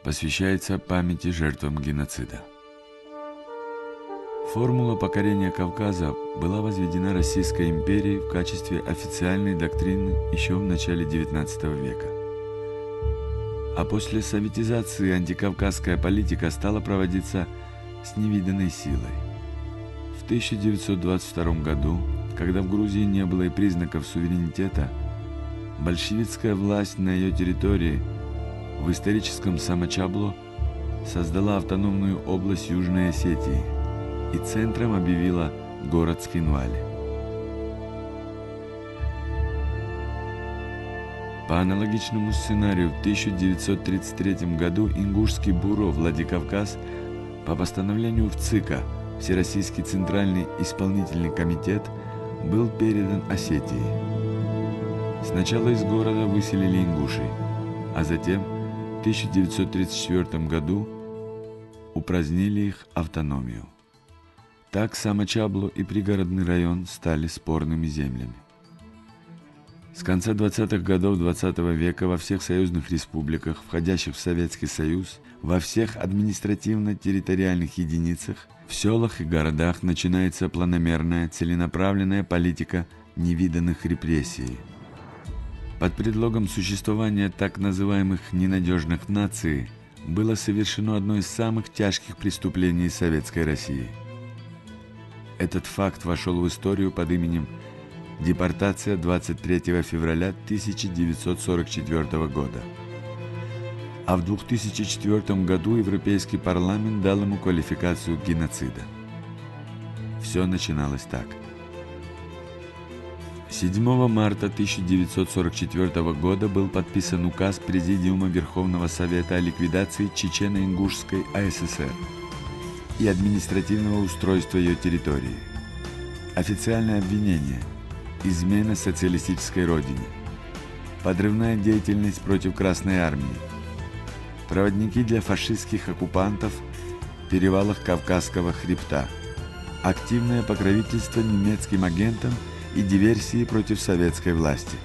посвящается памяти жертвам геноцида. Формула покорения Кавказа была возведена Российской империей в качестве официальной доктрины еще в начале XIX века. А после советизации антикавказская политика стала проводиться с невиданной силой. В 1922 году, когда в Грузии не было и признаков суверенитета, большевистская власть на ее территории в историческом Самачабло создала автономную область Южной Осетии и центром объявила город Схинвали. По аналогичному сценарию в 1933 году Ингушский буро Владикавказ по постановлению ВЦИКа, Всероссийский Центральный Исполнительный Комитет, был передан Осетии. Сначала из города выселили ингушей, а затем в 1934 году упразднили их автономию. Так Самачабло и пригородный район стали спорными землями. С конца 20-х годов XX века во всех союзных республиках, входящих в Советский Союз, во всех административно-территориальных единицах, в селах и городах начинается планомерная, целенаправленная политика невиданных репрессий. Под предлогом существования так называемых ненадежных наций было совершено одно из самых тяжких преступлений Советской России. Этот факт вошел в историю под именем депортация 23 февраля 1944 года. А в 2004 году Европейский парламент дал ему квалификацию геноцида. Все начиналось так. 7 марта 1944 года был подписан указ Президиума Верховного Совета о ликвидации Чечено-Ингушской АССР и административного устройства ее территории. Официальное обвинение – измена социалистической родине, подрывная деятельность против Красной Армии, проводники для фашистских оккупантов в перевалах Кавказского хребта, активное покровительство немецким агентам и диверсии против советской власти.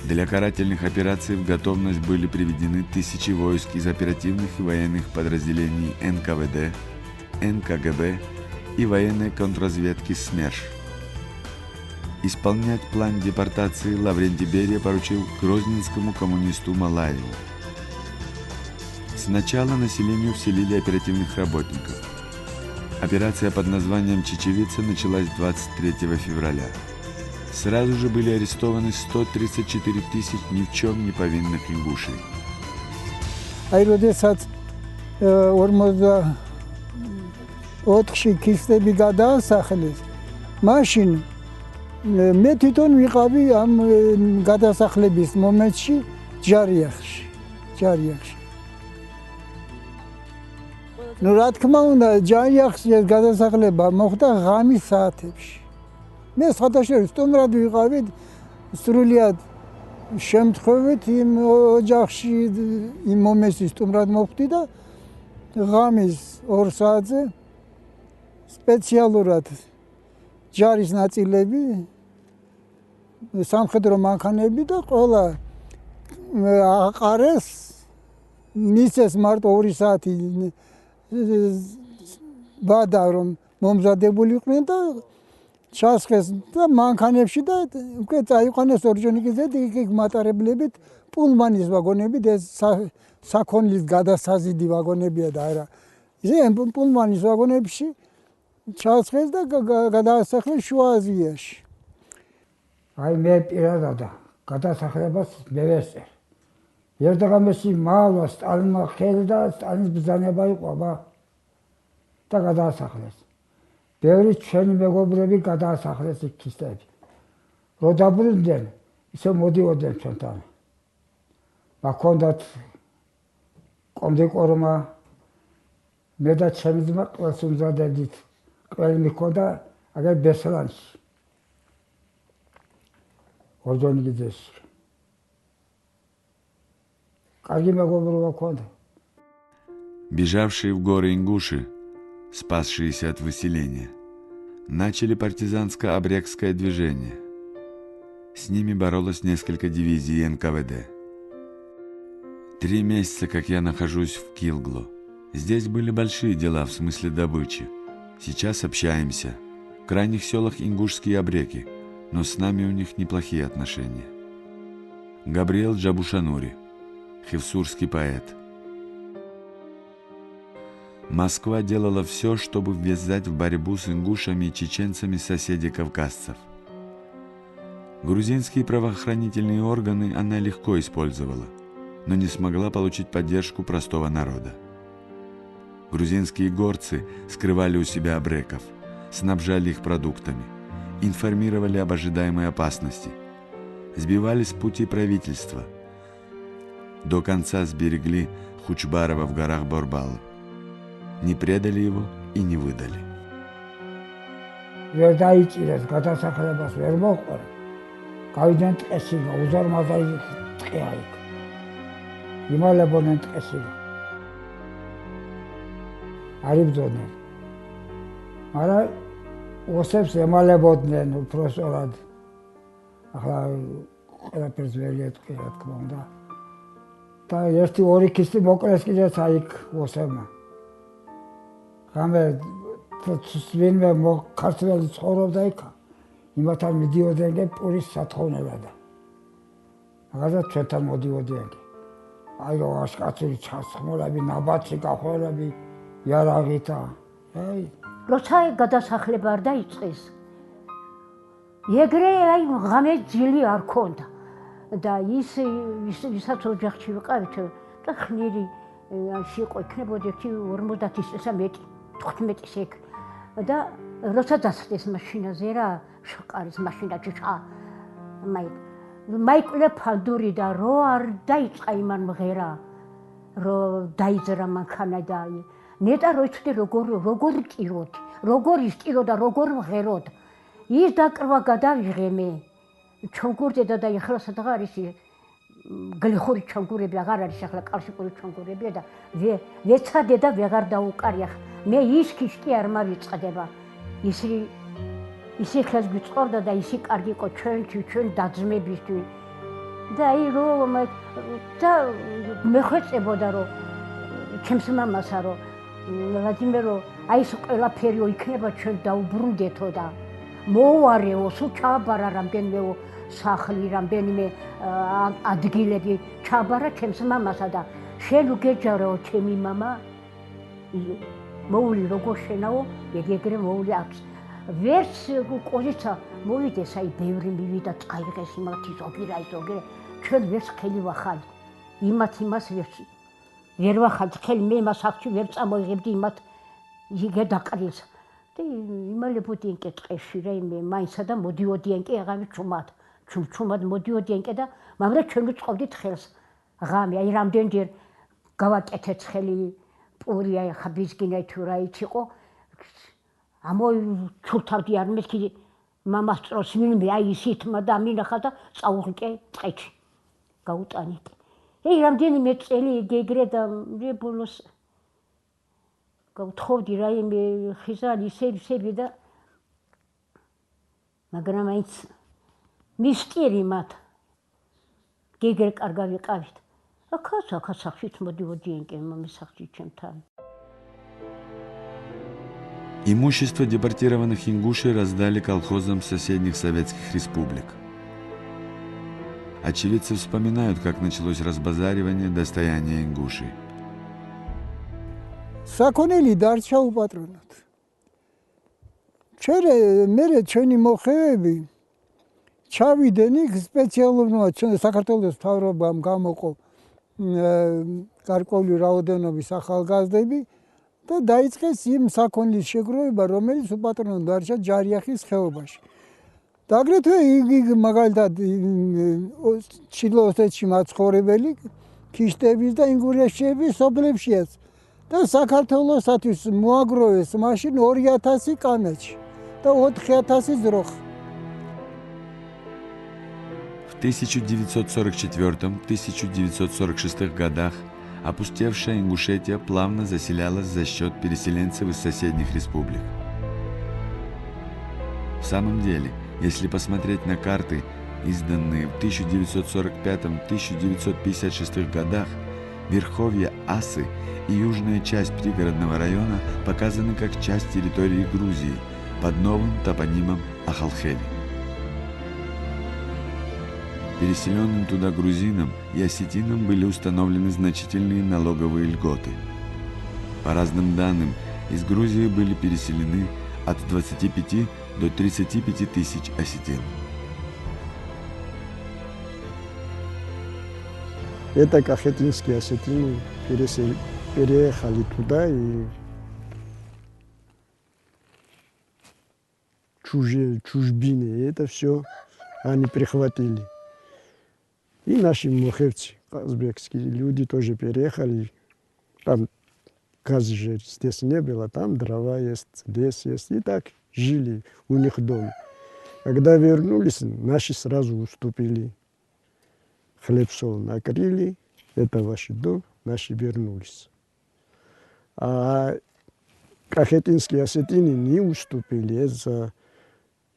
Для карательных операций в готовность были приведены тысячи войск из оперативных и военных подразделений НКВД, НКГБ и военной контрразведки СМЕРШ. Исполнять план депортации Лаврентий Берия поручил грозненскому коммунисту Малаеву. Сначала населению вселили оперативных работников. Операция под названием «Чечевица» началась 23 февраля. Сразу же были арестованы 134 тысяч ни в чем не повинных ингушей. Այրոդեսած 44-ի քիստები գադասախլես մաշին მე თვითონ ვიყავი ამ გადასახლების მომენტში ჯარიახში. ნუ რა თქმა უნდა ჯარიახში ეს გადასახლება მოხდა ღამის საათებში. მე სხვადასხვა სტუმრად ვიყავი სრულიად შემთხვევით იმ ოჯახში იმ მომენტში სტუმრად მოვხდი და ღამის 2 საათზე სპეციალურად ჯარის ნაწილები, სამხედრო მანქანები და ყველა აყარეს, მისცეს მარტო 2 საათი ბადა რომ მომზადებული იყვნენ და ჩასხეს და მანქანებში და უკვე წაიყვანეს ორჯონიკიზე და იქ მატარებლებით პულმანის ვაგონებით, ეს საქონლის გადასაზიდი ვაგონებია და არა. ისე პულმანის ვაგონებში ჩასხეს და გადაასახლეს შუა აზიაში. აი მე პირადად გადასახლებას მე ვესწერ. ერთდღამში მალა სტალინმა ხელი და სტალინის ბრძანება იყო აბა და გადაასახლეს. ბევრი ჩვენი მეგობრები გადაასახლეს იქ ქისტები. რო დაბრუნდნენ, ისე მოდიოდნენ ჩვენთან. მაქონდათ კონდიკორმა მე და ჩემი ძმა ყველს უმზადებდით. ყველი მიქონდა აგერ ბესლანში. ორჯონიკიძეში. კარგი მეგობრობა ქონდა. Бежавшие в горы ингуши, спасшиеся от выселения, начали партизанско-абрекское движение. С ними боролось несколько дивизий НКВД. 3 месяца, как я нахожусь в Килгло. Здесь были большие дела в смысле добычи. Сейчас общаемся. В крайних селах ингушские абреки, но с нами у них неплохие отношения. Габриэл Джабушанури, хевсурский поэт. Москва делала все, чтобы ввязать в борьбу с ингушами и чеченцами соседей кавказцев. Грузинские правоохранительные органы она легко использовала, но не смогла получить поддержку простого народа. Грузинские горцы скрывали у себя абреков, снабжали их продуктами, информировали об ожидаемой опасности, сбивали с пути правительства. До конца сберегли Хучбарова в горах Борбал. Не предали его и не выдали. ვერ დაიჭირეს გადასახლებას ვერ მოყვა. გავიდნენ ტყესილა, უზარმაზარი ტყეა იქ. იმალებოდნენ ტყესილა. არ იბრძოდნენ. მაგრამ ოსებს ემალებოდნენ უпроსორად. ახლა ყველაფერს ვერ ეტყვი, რა თქმა უნდა. და ერთი ორი ქისტი მოკლეს კიდეც აიქ ოსებმა. რამე ვინმე ქართველი ცხოვრობდა იქ, იმათთან მიდიოდნენ პურის სათხოვნელად. მაგალითად ჩვენთან მოდიოდიან. აი რო აშკაცური ჩასხმოლები, ნაბათში გახვევები, იარაღით. აი როცა გადასახლება არ დაიწყეს, ეგრე აი ღამე ძილი არ ქონდა. და ისაც ოჯახში ვიყავით და ხნირი იყო, იქნებოდა 50 წელსა მეტი, 15 ეგ. და როცა დასხდეს მაშინაზე რა, შყარის მაშინაში მაიკლე ფალდური და რო არ დაიწყა იმან მღერა, რო დაიძრა მანქანა და ნეტა რო იცოდი როგორ ტიროდ, როგორ ისტირო და როგორ მღეროდ. ის დაკრვა გადავიღე მე. ჩონგურდედა და ეხლა სადღა არის გლეხური ჩონგურები, აღარ არის ახლა კავშირი ჩონგურებია და ვეცადე და ვეღარ დაუკარია. მე ის ქიშკი არ მავიწყდება. ისი ხელს გიწყობდა და ისი კარგი იყო ჩვენ დაძმებისთვის. და აი რომ და მეხვეწებოდა რომ ჩემს მამასა რომ ვლადიმერო აი ეს ყველაფერი იქნება ჩვენ დაუბრუნდეთო და მოუარეო, სულ ჩააბარა რამდენიმე სახლი, რამდენიმე ადგილები ჩააბარა ჩემს მამასა და შენ უგეჯარო ჩემი მამა მოული როგორ შენაო, ეგრე მოული აქვს. ვერც ყოლიცა მოვიდეს, აი ბევრი მივიდა წაიღეს იმათი ზოგი, ჩვენ ვერც ხელი ვახალ. იმას ვერ ვახალ ხელი, მე მას აქში ვერ წამოიღებდი იმათ იგე დაყრილს. და იმალებოდიან კი ტყეში რა იმე მაინცა და მოდიოდიან კი აღარ ჩუმად მოდიოდიან კი და მაგრამ ჩვენ ვწყობდით ხელს ღამე აი რამდენჯერ გავაკეთეთ ხელი პური აი ხაბიზგინაი თუ რა იყო ჩულთავდი არ მეთქი მამას წროს ვინმე აი ისითმა და მინახა და წაუღიკე ტყეში გაუტანით აი რამდენიმე წელი ეგრე და მე ბოლოს გავთხოვდი რა იმე ხიზანი ისები და მაგრამ აიც მისტერი მათ გეგრე კარგა ვიყავით აქაც სახშით მოდიოდიან კი მამის სახში ჩემთან. Имущество депортированных ингушей раздали колхозам соседних советских республик. Очевидцы вспоминают, как началось разбазаривание достояния ингушей. Საკონელი დარჩა უპატრონოდ. მე ჩვენი მოხევები ჩავიდნენ იქ სპეციალურმა საქართველოს მთავრობამ გამოყო გარკვეული რაოდენობის ახალგაზრდები და დაიწყეს იმ საკონლის შეგროვება, რომელიც უპატრონოდ დარჩა ჯარიახის ხეობაში. და აგრეთვე იგი მაგალითად ჩილოსეთში მაცხოვრებელი ქისტების და ინგურეთშიების სოფლებშიაც და საქართველოსათვის მოაგროვეს მაშინ 2000 კამეჩი და 4000 ძროხ. В 1944-1946 годах опустевшая Ингушетия плавно заселялась за счет переселенцев из соседних республик. В самом деле, если посмотреть на карты, изданные в 1945-1956 годах, Верховье Асы и южная часть пригородного района показаны как часть территории Грузии под новым топонимом Ахалхели. Переселенным туда грузинам и осетинам были установлены значительные налоговые льготы. По разным данным, из Грузии были переселены от 25 до 35 тысяч осетин. Это кахетинские осетины переехали туда и чужбины, это все они прихватили. И наши мохевцы, казбекские люди тоже переехали. Там газ же здесь не было, там дрова есть, лес есть. И так жили у них дома. Когда вернулись, наши сразу уступили. Хлеб-соль накрыли, это ваш дом, наши вернулись. А кахетинские осетины не уступили из-за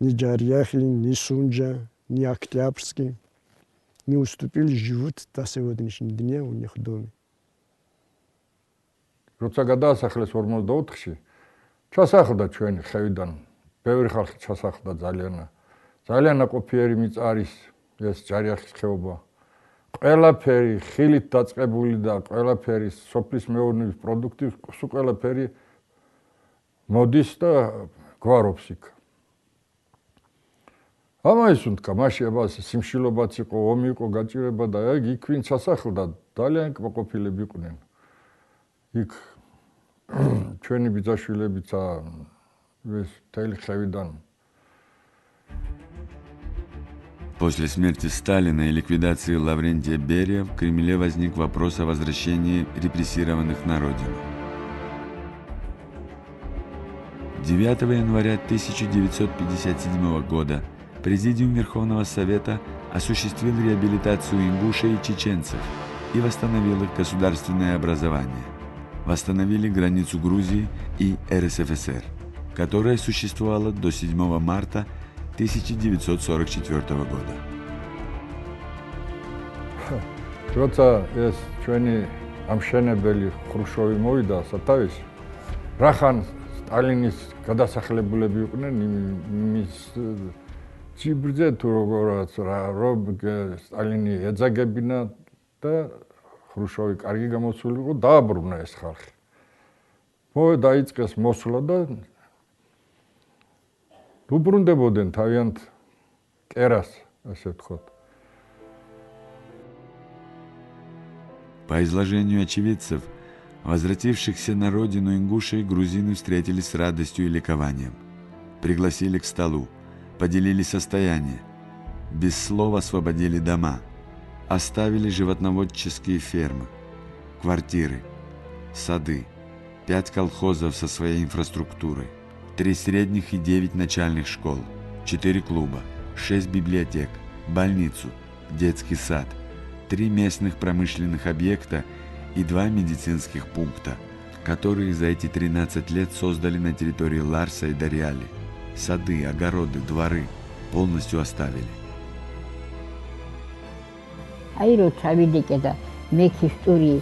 ни Джарьяхин, ни Сунджа, ни Октябрьский. Не уступили, живут до сегодняшнего дня у них в доме. როცა გადაასახლეს 44-ში, ჩასახლდა ჩვენი ხევიდან. ბევრი ხალხი ჩასახლდა ძალიან ნაყოფიერი მიწარის ეს ჯარიახის ხეობა. ყველაფერი ხილით დაწყებული და ყველაფერი სოფლის მეურნეობის პროდუქტი სულ ყველაფერი მოდის და გვარობს იქ. ამას უნდა მაშინ აბას სიმშილობაც იყო, ომი იყო, გაჭირება და იქ ვინ ჩასახლდა ძალიან კმაყოფილები იყვნენ. იქ ჩვენი ბიძაშვილებიც ეს მთელი ხევიდან. После смерти Сталина и ликвидации Лаврентия Берия в Кремле возник вопрос о возвращении репрессированных на родину. 9 января 1957 года Президиум Верховного Совета осуществил реабилитацию ингушей и чеченцев и восстановил их государственное образование. Восстановили границу Грузии и РСФСР, которая существовала до 7 марта 1944 года. როცა ეს ჩვენი ამშენებელი ხრუშოვი მოვიდა სათავეში, რახან სტალინის გადასახლებულები იყვნენ იმის ჭიბრზე თუ როგორაც რომ სტალინი ეძაგებინა და ხრუშოვი კარგი გამოსული იყო, დააბრუნა ეს ხალხი. დაიწყეს მოსვლა და უბრუნდებოდნენ თავიანთ კერას, ასე ვთქვათ. По изложению очевидцев, возвратившихся на родину ингушей грузины встретили с радостью и ликованием. Пригласили к столу, поделили состояние, без слов освободили дома, оставили животноводческие фермы, квартиры, сады, 5 колхозов со своей инфраструктурой, 3 средних и 9 начальных школ, 4 клуба, 6 библиотек, больницу, детский сад, 3 местных промышленных объекта и 2 медицинских пункта, которые за эти 13 лет создали на территории Ларса и Дарьяли. Сады, огороды, дворы полностью оставили. აი რო ჩავიდეკე და მე ისტორიი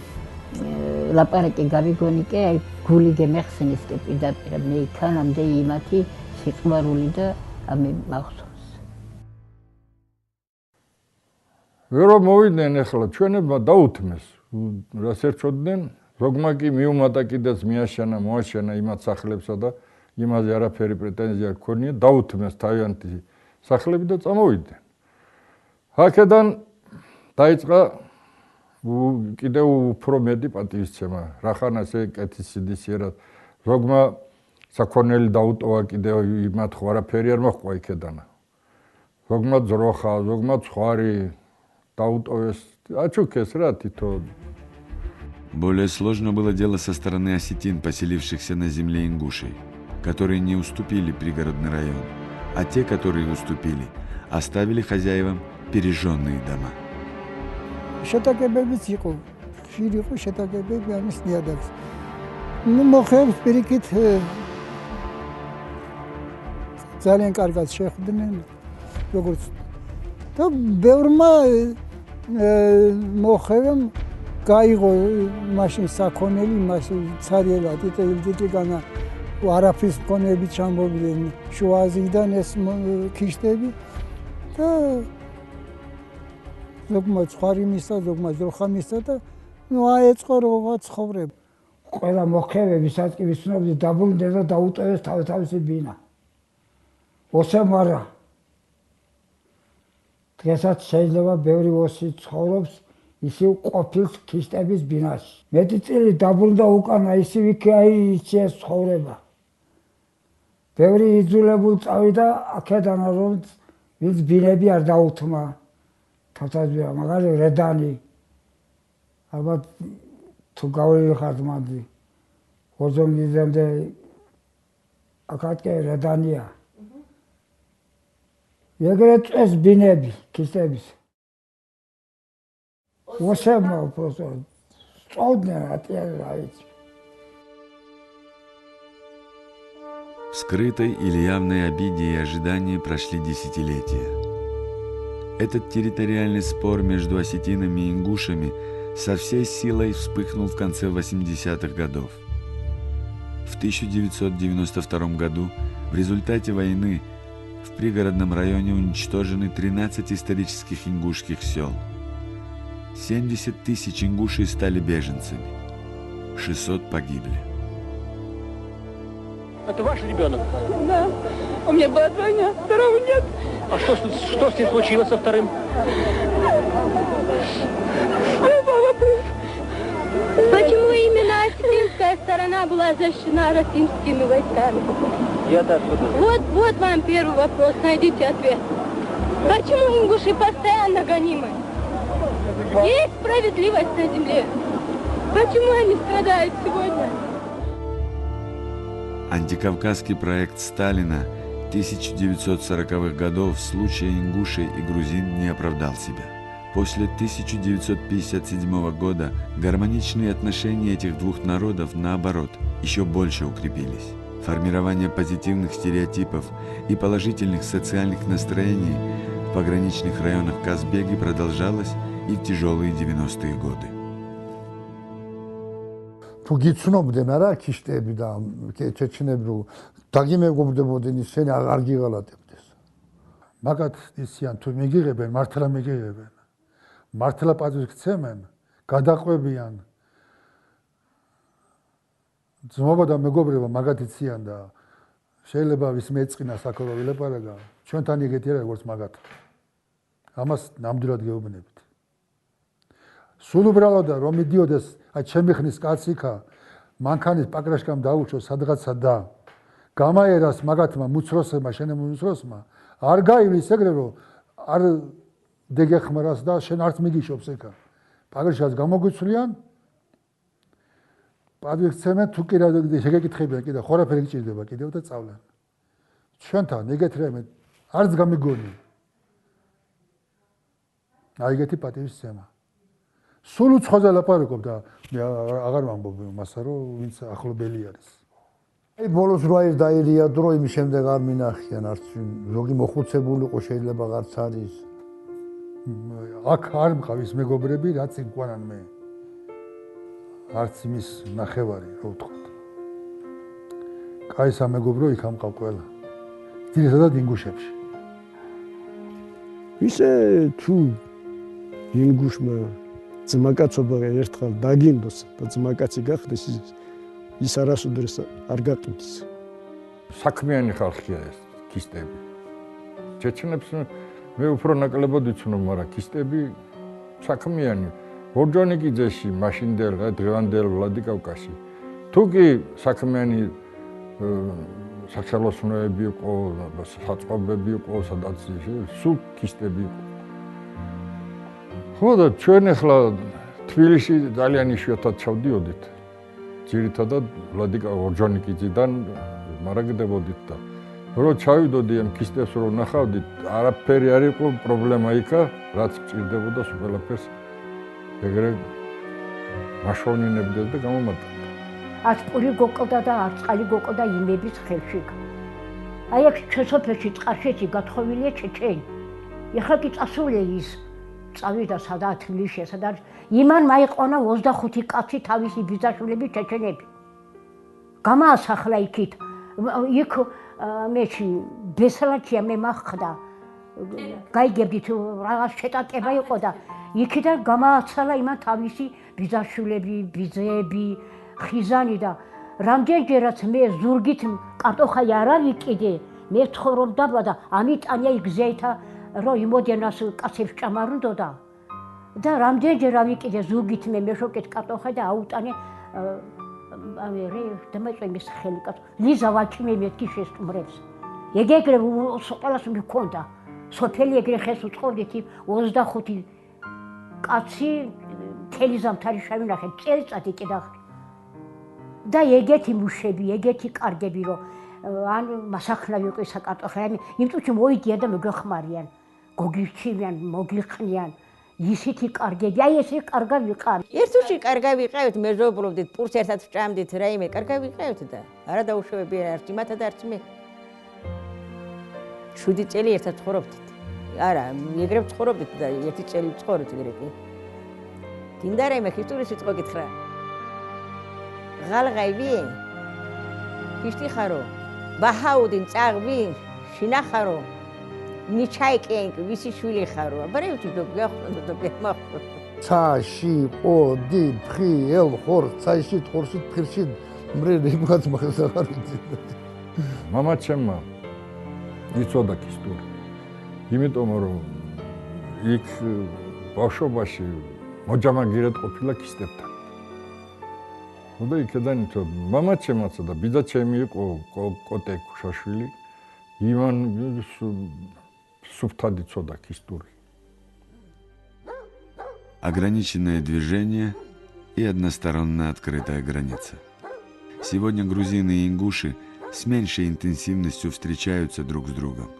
ლაპარაკი გავიგონი კი აი გული გემეხსენის კი პირდაპირ მე იქანამდე იმათი სიყვარული და ამე მახსოვს. ვერო მოვიდნენ ახლა ჩვენებმა დაუთმეს რას ერჩოდნენ ზოგმა კი მიუმატა კიდეც მოაშენა იმათ სახლებსა და იმაზე არაფერი პრეტენზია გქონია დაუთმეს თავიანთი სახლები და წამოვიდნენ. აქედან დაიწყა კიდევ უფრო მეტი პატივისცემა. რახან ასე კეთილსინდისიერად ზოგმა საქონელი დაუტოვა კიდევ იმათ ხო არაფერი არ მოჰყვა იქედანა. ზოგმა ძროხა, ზოგმა ცხვარი დაუტოვეს, აჩუქეს რა თითო. Более сложно было дело со стороны осетин, поселившихся на земле ингушей, которые не уступили пригородный район, а те, которые уступили, оставили хозяевам пережженные дома. შეტაკებებიც იყო, ხშირი იყო შეტაკებები ამის ნიადაგს. ნუ მოხებს პირიქით ძალიან კარგად შეხვდნენ, როგორც და ბევრმა მოხევამ გაიღო მაშინ საქონელი მას ცარიელად იტილდიტიგანა არაფრის მქონეები ჩამოვიდნენ შუაზიდან ეს ქიშტები და ზოგმა ცხარი მისცა, ზოგმა ძროხა მისცა და აეწყო რა ცხოვრება. ყველა მოხევები საწყის ცნობილი დაბრუნდნენ და დაუტოვეს თავისი ბინა. ოსე მარა დღესაც შეიძლება ბევრი ოსი ცხოვრობს ისევ ყოფილს ქისტების ბინაში. მეტი წელი დაბრუნდა უკანა ისევ იქ აიჩეს ცხოვრება. ბევრი იძულებული წავიდა აქედან რომ ვინც ბინები არ დაუთმა. თავთაზია მაგარი რედანი ალბათ თუ გავიხართ მანდი ოზონგიზემდე აკატკე რედანია ეგრეთ წეს ბინები ქისტების ოსებმა просто სწავდნენ ატიაიც В скрытой или явной обиде и ожидании прошли десятилетия. Этот территориальный спор между осетинами и ингушами со всей силой вспыхнул в конце 80-х годов. В 1992 году в результате войны в пригородном районе уничтожены 13 исторических ингушских сел. 70 тысяч ингушей стали беженцами. 600 погибли. Это ваш ребенок? Да. У меня была двойня, второго нет. А что с ним случилось со вторым? Почему именно осетинская сторона была защищена российскими войсками? Я так подумал. Вот вам первый вопрос, найдите ответ. Почему ингуши постоянно гонимы? Есть справедливость на земле. Почему они страдают сегодня? Антикавказский проект Сталина 1940-х годов в случае ингушей и грузин не оправдал себя. После 1957 года гармоничные отношения этих двух народов, наоборот, еще больше укрепились. Формирование позитивных стереотипов и положительных социальных настроений в пограничных районах Казбеги продолжалось и в тяжелые 90-е годы. თუ გიცნობდნენ არა ქისტები და ჩეჩნები რომ დაგიმეგობრდებოდნენ ისინი არ გიღალატებდეს. მაგათ ისიან თუ მიგიღებენ მართლა მიგიღებენ. მართლა პატივს გცემენ, გადაყვებიან. ძმობა და მეგობრება მაგათ იციან და შეიძლება ვის მეწყინა საქორო ვილაპარაკა. ჩვენთან იგეთი არა როგორც მაგათ. ამას ნამდვილად გეუბნებით. სულ უბრალოდ რომ მიდიოდეს აი ჩემი ხნის კაციკა მანქანის პაკრაშკამ დაუჩო სადღაცა და გამაერას მაგათმა მუცროსებმა შენემ მუცროსმა არ გაივლის ეგრე რომ არ დეგეხმრას და შენ არც მიგიშობს ეკა პაკრაშკას გამოგვიცვლიან პადვიქცემენ თუ კი რა შეგეკითხებიან კიდე ხორაფერი გჭირდება კიდევ და წავლენ ჩვენთან ეგეთ რამე არც გამიგონი აი ეგეთი პატივის ცემა სულ უცხოზე ლაპარაკობ და მე აღარ ვამბობ მასა რომ ვინც ახლობელი არის. აი ბოლოს რა ის დაირია დრო იმის შემდეგ არ მინახიან არც ზოგი მოხუცებული იყო შეიძლება არც არის. აქ არ მყავს მეგობრები რაც იმყვანან მე. არც იმის ნახევარი რა ვთქვათ. კაი სამეგობრო იქ ამყავ ყველა. ძირითადად ინგუშებში. ისე თუ ინგუშმა ძმაკაცობა ერთხელ დაგინდოს და ძმაკაცი გახდეს ის არასოდეს არ გაყიდის. საქმიანი ხალხია ეს ქისტები. ჩეჩნებს მე უფრო ნაკლებად ვიცნობ, მაგრამ ქისტები საქმიანი. ორჯონიკიძეში, მაშინდელ დღევანდელ ვლადიკავკაზში. თუ კი საქმიანი სახელოსნოები იყო, საწყობები იყო, სადაც სულ ქისტები იყო. ხო და ჩვენ ახლა თბილისში ძალიან იშვიათად ჩავდიოდით. ძირითადად ვლადიკა ორჯონიკიძიდან მარაგდებოდით და რო ჩავიდოდი ამ ქისტებს რო ნახავდით, არაფერი არ იყო პრობლემა იქა, რაც გჭირდებოდა ყველაფერს ეგრე მაშოვნინებდეს და გამომატანდა. არც პური გოკლდა და არც წყალი გოკლდა იმების ხელში. აი აქ ჩესოფელში წყარშეში გათხოვილია ჩეჩენი. ეხლა კი წასულია ის წავიდა სადაა თბილისში, სადაც იმან მაიყვანა 25 კაცი თავისი ბიძაშვილები ჩეჩენები. გამაასახლა იქით. იქ მეში ბესალაჩია მე მახვდა. გაიგებდით რაღაც შეტაკება იყო და იქიდან გამააცალა იმან თავისი ბიძაშვილები, ბიძეები, ხიზანი და რამდენჯერაც მე ზურგით კარტოხაი არ ავიკიდე, მე ცხოვრობდა და ამიტანია იგზეითა რომ იმოდენას კაცებს ჭამარუნდოდა და რამდენჯერ ავიკიდე ზურგით მე მეშოკეთ კარტოხაი და აუტანე რე დამეწვიმის ხელი კაც ლიზა ვაჭიმე მეთქი შესტუმრებს ეგეგრე ყველას მქონდა სოფელი ეგრე ხეს უწყობდით 25 კაცი თელი ზამთარი შევინახე წელიწადი კიდახ და ეგეთი მუშები ეგეთი კარგები რომ ან მასახნავი იყო საკარტოხეანი იმ წუთში მოიგია და მეგეხმარიან გოგირჩივიან მოგიხნიან ისეთი კარგები აი ესე კარგა ვიყავ ერთ თვეში კარგა ვიყავით მეზობლობდით პურს ერთად ვჭამდით რაიმე კარგა ვიყავით და არა დაუშვებია არც იმათა და არც მე 7 წელი ერთად ცხოვრობდით არა ეგრე ცხოვრობდით და 1 წელი ვცხოვრობთ ეგრე კი დინდარე მე ქისტური სიტყვა გითხრა ღალღაივი ქისტი ხარო ბაჰაუდინ წაღვი შინახარო ნიჩაიკენ ვისი შვილი ხარო აბარევთი გახსოვდა და გემახსოვდა ცაში ყოდი ფხი ელ ხორ ცაში ხორში ფხირში მრე რიგად მაგასახარით მამაჩემმა იცოდა ქისტური იმიტომ რომ იქ ბავშვობაში მოჯამაგირად ყოფილა ქისტებთან და იქიდან იცოდა მამაჩემაცა და ბიძაჩემი იყო კოტე ქუშაშვილი იმან субтади цода кистури. Ограниченное движение и односторонно открытая граница. Сегодня грузины и ингуши с меньшей интенсивностью встречаются друг с другом.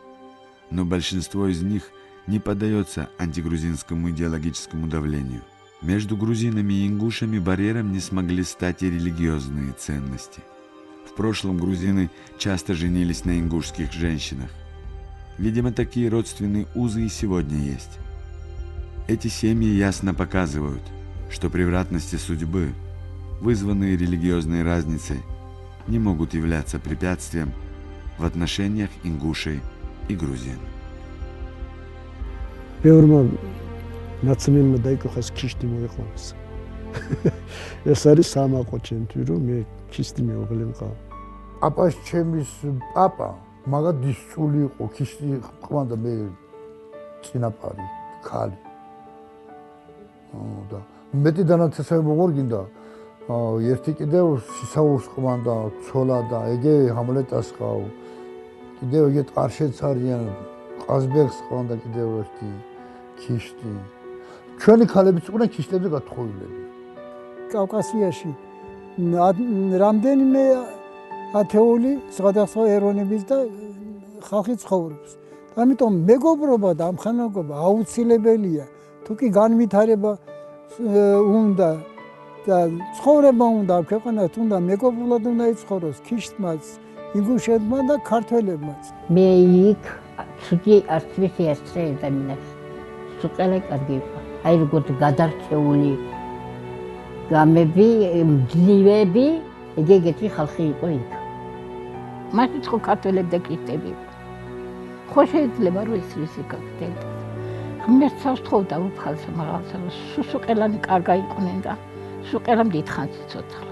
Но большинство из них не поддается антигрузинскому идеологическому давлению. Между грузинами и ингушами барьером не смогли стать и религиозные ценности. В прошлом грузины часто женились на ингушских женщинах. Видимо, такие родственные узы и сегодня есть. Эти семьи ясно показывают, что превратности судьбы, вызванные религиозной разницей, не могут являться препятствием в отношениях ингушей и грузин. ნაცმენმა დაიკოხეს ქისტი მოიყვანს. ეს არის სამაყო ჩემთვის რომ მე ქისტი მეუღლე მყავ. აპას ჩემის პაპა მაგა დისწული იყო ქისტი ყვანდა მე წინაპარი ქალი. და მეტი დანაცესები მოგორგინდა ერთი კიდევ სისაურს ყვანდა ცოლა და ეგე ჰამლეტას ყავ. კიდევ ეგე ტყარშეც არიან ყაზბეგს ყვანდა კიდევ ერთი ქისტი. ჩვენი ქალებიც იყვნენ ქისტებზე გათხოვილები. კავკასიაში რამდენიმე ათეული სხვადასხვა ეროვნების და ხალხი ცხოვრობს. ამიტომ მეგობრობა და ამხანაგობა აუცილებელია. თუ კი განვითარება უნდა და ცხოვრება უნდა ქვეყანას უნდა მეგობრულად უნდა იცხოვროს ქისტმაც, ინგუშეთმა და ქართველებმაც. მე იქ ცუდი არცვისი ესწრე ადამიანს. სუყელა კარგი იყო. აი როგორც გადარჩეული გამები, მძლივები, ეგეთი ხალხი იყო იქ. მაშინ ხო ქართველები და ქისტები. ხო შეიძლება რომ ის რისი ქართველი. ღმერთს თხოვდა უფალს მაღალსა, სუყელანი კარგა იყვნენ და სუყელამ დიდხანს იცოცხლა.